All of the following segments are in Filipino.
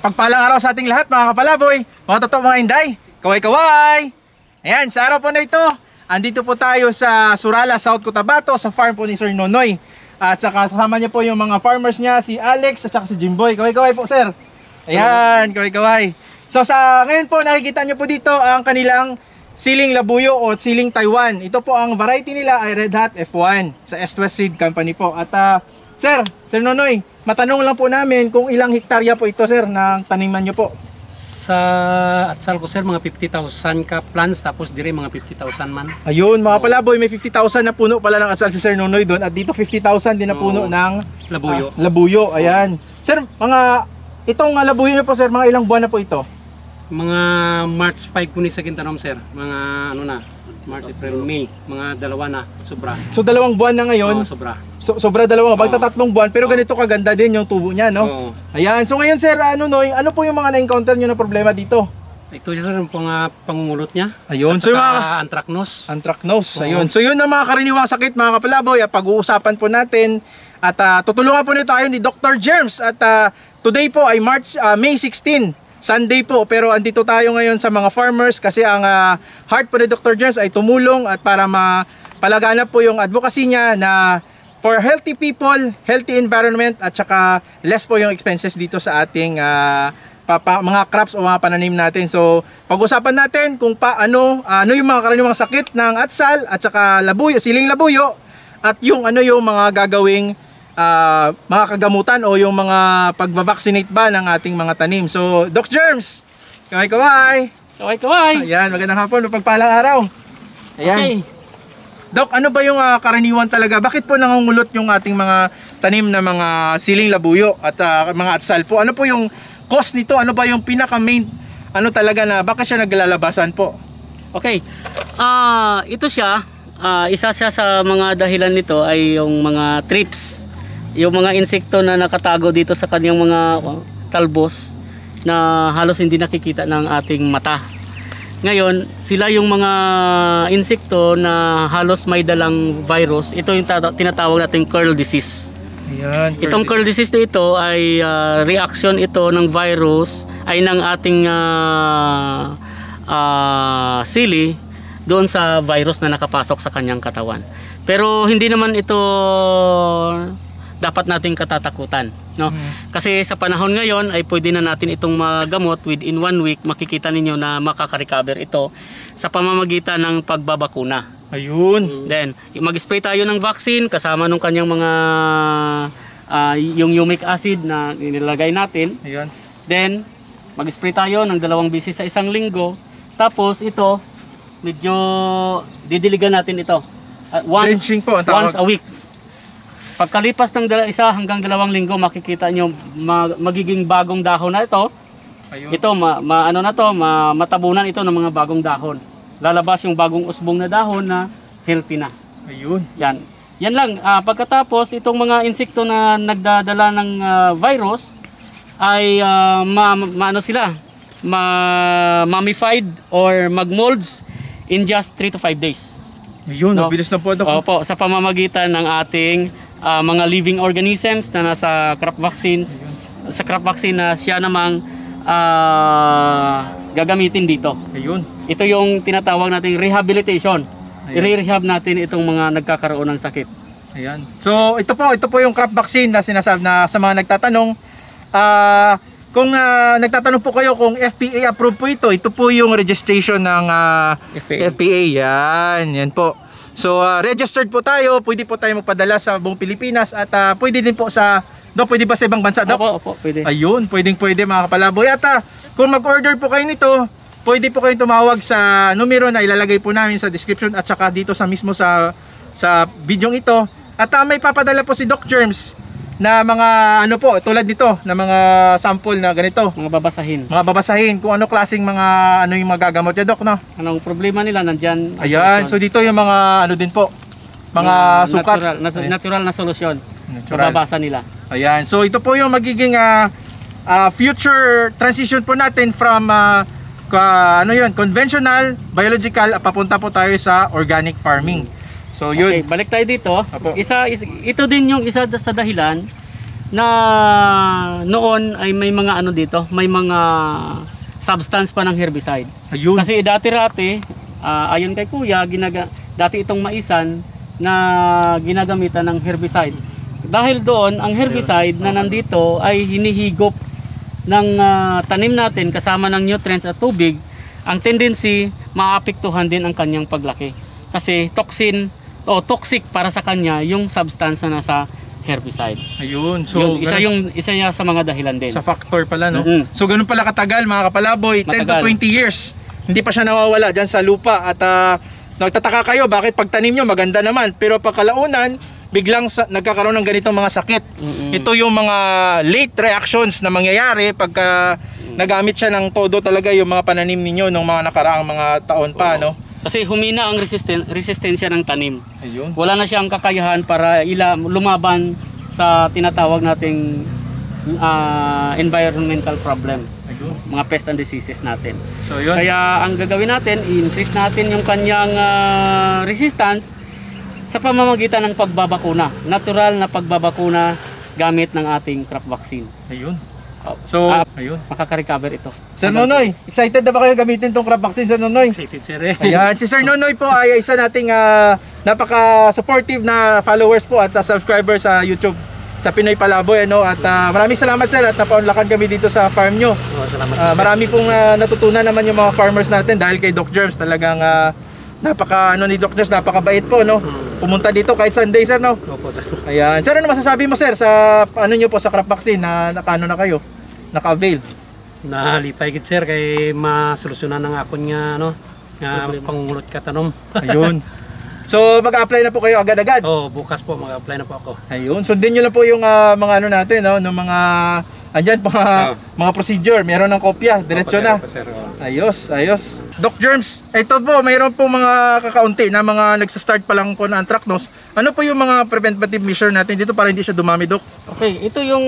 Mapagpalang araw sa ating lahat mga kapalaboy, mga totoo mga inday, kaway-kaway! Ayan, sa araw po na ito, andito po tayo sa Surala, South Cotabato, sa farm po ni Sir Nonoy. At saka kasama niya po yung mga farmers niya, si Alex at saka si Jimboy. Kaway-kaway po sir! Ayan, kaway-kaway! So ngayon po nakikita niyo po dito ang kanilang siling labuyo o siling Taiwan. Ito po ang variety nila ay Red Hat F1 sa East West Seed Company po. At Sir Nonoy, matanong lang po namin kung ilang hektarya po ito sir ng taniman nyo po? Sa Atsal ko sir, mga 50,000 ka plants, tapos dire mga 50,000 man. Ayun mga palaboy, may 50,000 na puno pala ng Atsal si Sir Nonoy doon. At dito 50,000 din na puno ng labuyo. Labuyo, ayan. Sir, itong labuyo nyo po sir, mga ilang buwan na po ito? Mga March 5 po ni sa Quintanom sir. Mga ano na, March, April, May. Mga dalawa na, sobra. So 2 buwan na ngayon? Oo, sobra. Sobra 2, bagta 3 buwan, pero ganito kaganda din yung tubo niya, no? Oo. Ayan, so ngayon sir, Nonoy, ano po yung mga na-encounter nyo na problema dito? Ito sir, yung pangungulot niya. Ayun, so yung mga anthracnose. Anthracnose, ayun. So yun ang mga karaniwang sakit mga kapalaboy, at pag-uusapan po natin. At tutulungan po nito tayo ni Dr. Germs. At today po ay May 16, Sunday po, pero andito tayo ngayon sa mga farmers kasi ang heart po ni Dr. Germs ay tumulong at para mapalaganap po yung advocacy niya na for healthy people, healthy environment at saka less po yung expenses dito sa ating mga crops o mga pananim natin. So pag-usapan natin kung ano yung mga karaniwang sakit ng atsal at saka labuyo, siling labuyo, at yung yung mga gagawing mga kagamutan o yung mga pagva-vaccinate ba ng ating mga tanim. So, Doc Germs, kaway-kaway! Kaway-kaway! Ayan, magandang hapon, mapagpalang araw. Ayan. Okay. Doc, ano ba yung karaniwan talaga? Bakit po nangungulot yung ating mga tanim na mga siling labuyo at mga atsal po? Ano po yung cause nito? Ano ba yung pinaka-main talaga na bakit siya naglalabasan po? Okay. Ito siya, isa siya sa mga dahilan nito ay yung mga thrips. Yung mga insekto na nakatago dito sa kanyang mga talbos na halos hindi nakikita ng ating mata. Ngayon, sila yung mga insekto na halos may dalang virus. Ito yung tinatawag nating curl disease. Ayan, Itong curl disease na ito ay reaction ito ng virus ay ng ating sili doon sa virus na nakapasok sa kanyang katawan. Pero hindi naman ito dapat nating katatakutan, no? Kasi sa panahon ngayon ay pwede na natin itong magamot within 1 week. Makikita ninyo na makaka-recover ito sa pamamagitan ng pagbabakuna. Ayun. Then, mag-spray tayo ng vaccine kasama nung kanyang mga yung humic acid na nilagay natin. Ayun. Then, mag-spray tayo ng 2 beses sa isang linggo. Tapos ito, medyo didiligan natin ito. Drenching po ang tawag. Once a week. Pagkalipas ng 1 hanggang 2 linggo, makikita nyo magiging bagong dahon na ito. Ayun. Ito, matabunan ito ng mga bagong dahon. Lalabas yung bagong usbong na dahon na healthy na. Ayun. Yan. Yan lang. Pagkatapos, itong mga insekto na nagdadala ng virus ay mummified or magmolds in just 3 to 5 days. Ayun, mabilis na po. Opo, sa pamamagitan ng ating mga living organisms na nasa crop vaccines. Sa crop vaccine na siya namang gagamitin dito. Ayun. Ito yung tinatawag nating rehabilitation. I-rehab natin itong mga nagkakaroon ng sakit. Ayan. So ito po yung crop vaccine na sinasabi na sa mga nagtatanong. Kung nagtatanong po kayo kung FPA approved po ito po yung registration ng FPA. Yan po. So registered po tayo, pwede po tayo magpadala sa buong Pilipinas at pwede din po pwede ba sa ibang bansa, Doc? Opo, pwede. Ayun, pwede mga kapalaboy. At kung mag-order po kayo nito, pwede po kayong tumawag sa numero na ilalagay po namin sa description at saka dito mismo sa video ito. At may papadala po si Doc Germs na mga tulad nito, na mga sample na ganito. Mga babasahin. Mga babasahin kung ano klaseng mga yung magagamot niya, Doc, no? Anong problema nila nandyan? Ayan, so dito yung mga din po. Mga sukat. Natural na solusyon. Natural. Mababasa nila. Ayan, so ito po yung magiging future transition po natin from conventional, biological, papunta po tayo sa organic farming. So yun. Okay, balik tayo dito. Ito din yung isa sa dahilan na noon ay may mga ano dito, may mga substance pa ng herbicide. Ayun. Kasi dati-rati, ayon kay Kuya, dati itong maisan na ginagamitan ng herbicide. Dahil doon, ang herbicide na nandito ay hinihigop ng tanim natin kasama ng nutrients at tubig. Ang tendency, maapektuhan din ang kanyang paglaki. Kasi toxic para sa kanya yung substance na nasa herbicide. Ayun. So, Isa niya sa mga dahilan din. sa factor pala, no? Mhm. So, ganun pala katagal, mga kapalaboy. 10 to Matagal. 20 years. Hindi pa siya nawawala dyan sa lupa. At nagtataka kayo, bakit pagtanim nyo, maganda naman. Pero pagkalaunan, biglang nagkakaroon ng ganitong mga sakit. Ito yung mga late reactions na mangyayari pagka nagamit siya ng todo talaga yung mga pananim ninyo nung mga nakaraang mga taon pa, no? Kasi humina ang resistensya ng tanim. Ayun. Wala na siyang kakayahan para lumaban sa tinatawag nating environmental problem, Ayun. mga pest and diseases natin. So, yun. Kaya ang gagawin natin, i-increase natin yung kanyang resistance sa pamamagitan ng pagbabakuna. Natural na pagbabakuna gamit ng ating crop vaccine. Ayun. So, ayun. Makaka-recover ito. Sir Nonoy, excited na ba kayo gamitin tong crop vaccine, Sir Nonoy? Excited sir eh. Ayan, si Sir Nonoy po ay isa nating napaka-supportive na followers po at sa subscribers sa YouTube sa Pinoy Palaboy, ano? At maraming salamat sir at napaunlakan kami dito sa farm nyo. Salamat sir. Marami pong natutunan naman yung mga farmers natin dahil kay Doc Germs. Talagang ni Doc Germs, napakabait po, no? Pumunta dito kahit Sunday, sir, no? Opo sir. Ayan. Sir, ano masasabi mo, sir, sa ano nyo po sa crop vaccine na nakano na kayo? Naka-avail? Nahalipay gid sir kay masolusyonan ng akon nga nga pangungulot ka tanom. Ayun. So, mag-apply na po kayo agad-agad? Bukas po mag-apply na po ako. Ayun. Sundin nyo lang po yung mga ano natin, no? Ng mga, andyan, mga procedure. Meron ng kopya. Diretso na. Opo, sir. Ayos, ayos. Doc Germs, ito po, mayroon po mga kakaunti na mga nagsa-start pa lang po na anthracnose. Ano po yung mga preventative measure natin dito para hindi siya dumami, Doc? Okay, ito yung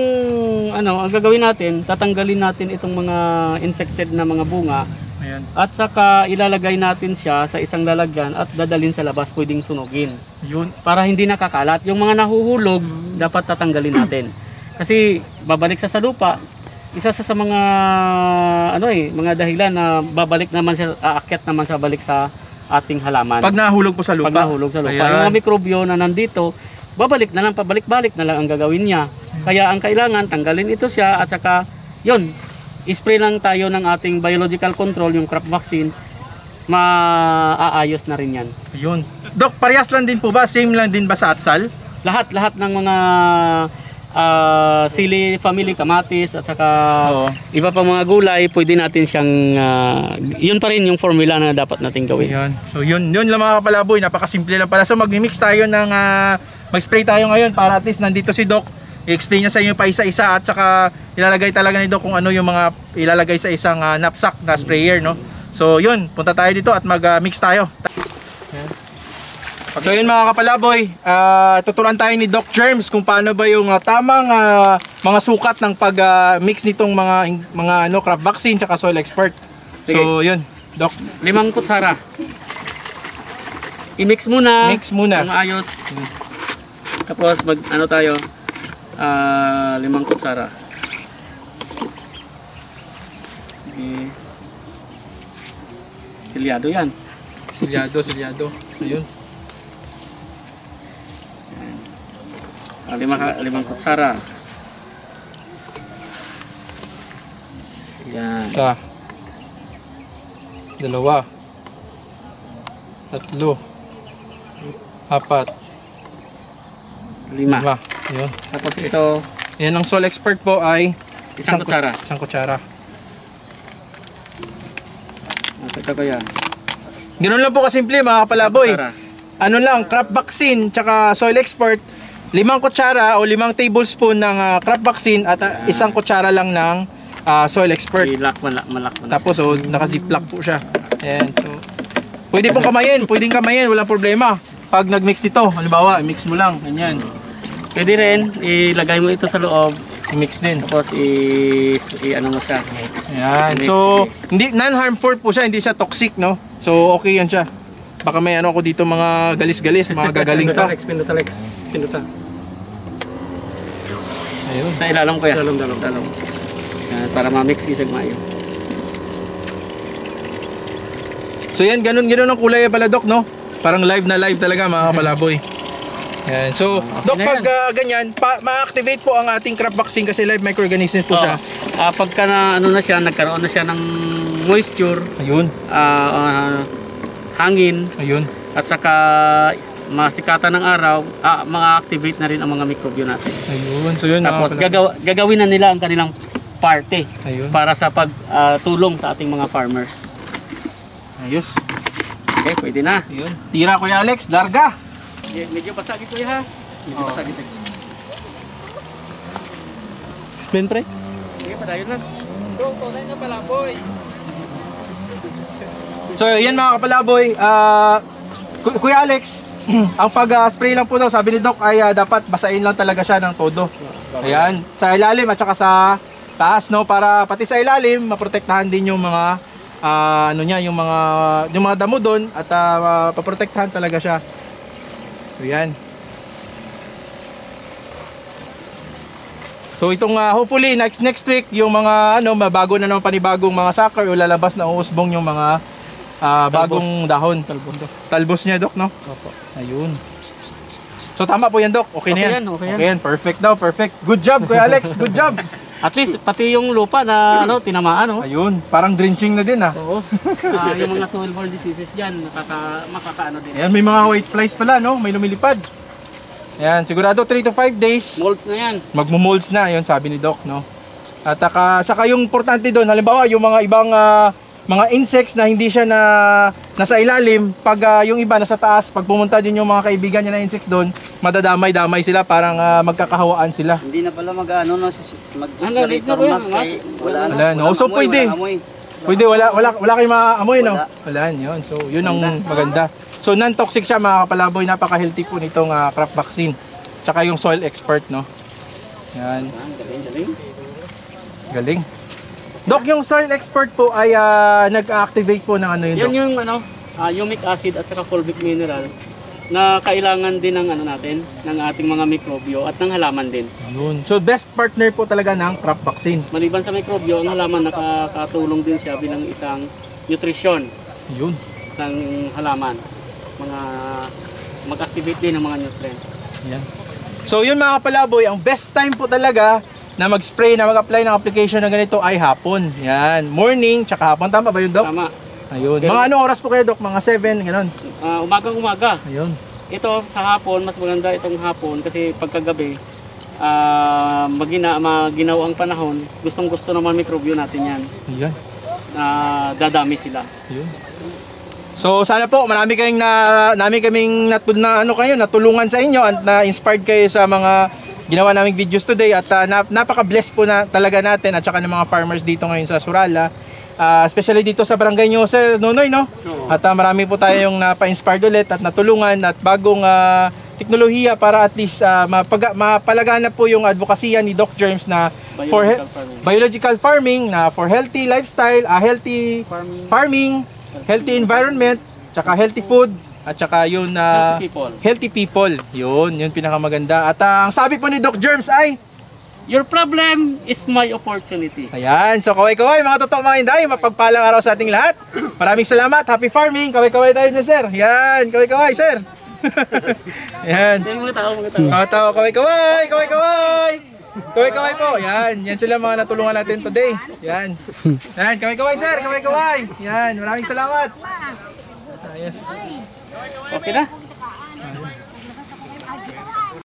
ang gagawin natin, tatanggalin natin itong mga infected na mga bunga. Ayan. At saka ilalagay natin siya sa isang lalagyan at dadalhin sa labas, pwedeng sunugin. Yun. Para hindi nakakalat. Yung mga nahuhulog, dapat tatanggalin natin. Kasi babalik sa lupa, isa sa mga mga dahilan na babalik naman siya, aakyat naman sa balik sa ating halaman. Pag nahulog po sa lupa. Pag nahulog sa lupa. Ayan. Yung mga mikrobyo na nandito, babalik na lang, pabalik-balik na lang ang gagawin niya. Kaya ang kailangan, tanggalin ito siya at saka, yun, spray lang tayo ng ating biological control, yung crop vaccine, maaayos na rin yan. Ayun. Doc, parehas lang din po ba? Same lang din ba sa atsal? Lahat ng mga sili family, kamatis at saka iba pa mga gulay, pwede natin siyang yun pa rin yung formula na dapat natin gawin. Ayan. So yun lang mga kapalaboy, napakasimple lang pala. So mag-mix tayo ng mag-spray tayo ngayon para at least nandito si Doc. I-explain niya sa inyo pa isa-isa at saka ilalagay talaga ni Doc kung ano yung mga ilalagay sa isang knapsack na sprayer, no? So yun, punta tayo dito at mag-mix tayo. Ayan. So yun mga kapalaboy, tuturuan tayo ni Doc Germs kung paano ba yung tamang mga sukat ng pag-mix nitong mga crop vaccine tsaka soil expert. Sige. So yun, Doc. 5 kutsara. I-mix muna. Mix muna. Ng ayos. Tapos tayo? 5 kutsara. Silyado yan. Silyado. Ayun. 5 kutsara. Yan. 1, 2, 3, 4, 5. Ayun. Tapos ito, Yan ang soil expert po ay isang kutsara. Isang kutsara. Ito kaya. Ganoon lang po kasimple mga kapalaboy. Kutsara. Ano lang, crop vaccine tsaka soil expert, 5 kutsara o 5 tablespoon ng crop vaccine at isang kutsara lang ng soil expert. I-lock malak mo na. Tapos naka-ziplock po siya. Ayan, so pwede pong pwedeng kamayin, walang problema. Pag nag-mix nito, halimbawa, i-mix mo lang, ganyan. Pwede rin, ilagay mo ito sa loob. I-mix din. Tapos ano mo siya. Ayan. Mix. So, non-harmful po siya, hindi siya toxic, no? So, okay yan siya. Baka may ako dito mga galis-galis, mga gagaling pa. Pinutalex. Ayun. Sa ilalim ko yan. Dalam. Yan, para ma-mix isag maayo. So yan, ganun ang kulay pala Doc, no? Parang live na live talaga mga kapalaboy. Yan. So, Doc, na pag ganyan, ma-activate po ang ating crop vaccine kasi live microorganisms po siya. Pagka na, ano na siya, nagkaroon na siya ng moisture, Ayun. hangin, Ayun. at saka masikatan ng araw, mga-activate na rin ang mga mikrobyo natin. Ayun. So yun. Tapos mga kapalaboy. gagawin na nila ang kanilang parte Ayun. para sa pagtulong sa ating mga farmers. Ayos. Okay, pwede na. Ayun. Tira Kuya Alex, larga. Medyo pasagit ko ha. Medyo pasagit. Explain pre. Sige, padayon lang. Tunay na pala, boy. So yan mga kapalaboy, Kuya Alex, ang pag-spray lang po daw, sabi ni Doc ay dapat basahin lang talaga siya ng todo. Ayan, sa ilalim at saka sa taas, no, para pati sa ilalim maprotektahan din yung mga yung mga damo doon at paprotektahan talaga siya. So yan. So itong hopefully next week yung mga bago na naman panibagong mga sucker o lalabas na uusbong yung mga bagong dahon. Talbos niya, Doc, no? Opo. Ayun. So tama po yan, Doc. Okay na yan. Okay yan. Okay yan. Perfect daw, perfect. Good job, Kuya Alex. Good job. At least pati yung lupa na tinamaan, no? Ayun, parang drenching na din Oo. Yung mga soil-borne diseases diyan, makakaano din. Ayan, may mga white flies pala, no? May lumilipad. Ayan, sigurado 3 to 5 days. Mold na yan. Magmo-molds na, ayun sabi ni Doc, no? At saka yung importante doon, halimbawa yung mga ibang mga insects na hindi siya nasa ilalim, pag yung iba nasa taas, pag pumunta din yung mga kaibigan niya na insects doon, madadamay-damay sila, parang magkakahawaan sila. Hindi na pala mag-ano no, late na ba yan? Wala, no? So pwede. Pwede, wala kayong maamoy, no? Wala, yun. So yun ang maganda. So non-toxic siya mga kapalaboy, napaka-healthy po nitong crop vaccine. Tsaka yung soil expert, no? Yan. Galing. Doc, yung soil expert po ay nag-activate po ng ano yun, Doc? Yan yung humic acid at saka fulvic mineral na kailangan din ng natin, ng ating mga mikrobyo at ng halaman din. Yun. So best partner po talaga ng crop vaccine. Maliban sa mikrobyo, ang halaman nakakatulong din siya bilang isang nutrition Yun. ng halaman. Mag-activate din ng mga nutrients. Yan. So yun mga kapalaboy, ang best time po talaga na mag-spray, na mag-apply ng application na ganito ay hapon. Yan. Morning, tsaka hapon. Tama ba yun, Doc? Tama. Ayun. Pero, mga anong oras po kayo, Doc? Mga 7, gano'n? Umagang-umaga. Ayun. Ito sa hapon, mas maganda itong hapon kasi pagkagabi, maginaw ang panahon, gustong-gusto naman mikrobyo natin yan. Ayan. Dadami sila. Ayun. So sana po marami kaming natulungan sa inyo at na-inspired kayo sa mga ginawa naming videos today at napaka-bless po na talaga natin at saka ng mga farmers dito ngayon sa Surala. Especially dito sa barangay nyo, Sir Nonoy, no? Oo. At marami po tayong napa-inspired ulit at natulungan at bagong teknolohiya para at least mapalaganap po yung advokasya ni Doc Germs na biological farming, na for healthy lifestyle, healthy farming, healthy environment, tsaka healthy food, at saka yun healthy people. Yun pinakamaganda. At ang sabi po ni Doc Germs ay your problem is my opportunity. ayan, so kaway-kaway mga totoo mga inday, mapagpalang araw sa ating lahat. Maraming salamat, happy farming, kaway-kaway tayo na sir. Yan, kaway-kaway sir. Yan. Yung mga tao. Tao, kaway-kaway, kaway-kaway. Kaway-kaway po, yan sila mga natulungan natin today. Yan, kaway-kaway sir, kaway-kaway. Yan, maraming salamat. Ayos. Okay na?